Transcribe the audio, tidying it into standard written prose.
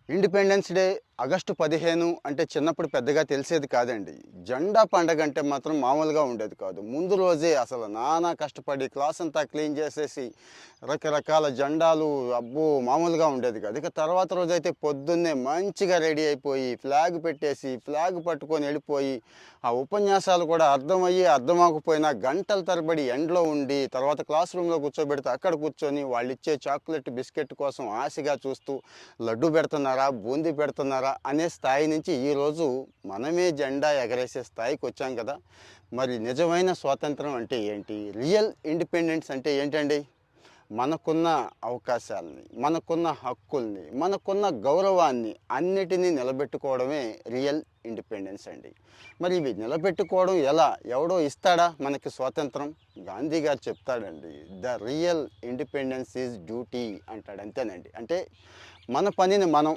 Independence day August 15 అంటే చిన్నప్పుడు పెద్దగా తెలిసేది కాదండి. జెండా పండగ అంటే మాత్రం మామూలుగా ఉండేది కాదు. ముందు రోజే అసలు నానా కష్టపడి క్లాస్ అంతా క్లీన్ చేసేసి రకరకాల జెండాలు అబ్బో! మామూలుగా ఉండేది కాదు. ఇక తర్వాత రోజైతే పొద్దున్నే మంచిగా రెడీ అయిపోయి ఫ్లాగ్ పెట్టేసి, ఫ్లాగ్ పట్టుకొని వెళ్ళిపోయి, ఆ ఉపన్యాసాలు కూడా అర్థమయ్యి అర్థమవకపోయినా గంటల తరబడి ఎండలో ఉండి, తర్వాత క్లాస్ రూమ్‌లో కూర్చోబెడితే అక్కడ కూర్చొని వాళ్ళిచ్చే చాక్లెట్, బిస్కెట్ కోసం ఆశగా చూస్తూ లడ్డు పెడుతున్నారా, బూందీ పెడుతున్నారా అనే స్థాయి నుంచి ఈరోజు మనమే జెండా ఎగరేసే స్థాయికి వచ్చాం కదా! మరి నిజమైన స్వాతంత్రం అంటే ఏంటి? రియల్ ఇండిపెండెన్స్ అంటే ఏంటండి? మనకున్న అవకాశాలని, మనకున్న హక్కుల్ని, మనకున్న గౌరవాన్ని అన్నిటినీ నిలబెట్టుకోవడమే రియల్ ఇండిపెండెన్స్ అండి. మరి ఇవి నిలబెట్టుకోవడం ఎలా? ఎవడో ఇస్తాడా మనకి స్వాతంత్రం? గాంధీ గారు చెప్తాడండి. The real independence is duty అంటాడు. అంతేనండి. అంటే మన పనిని మనం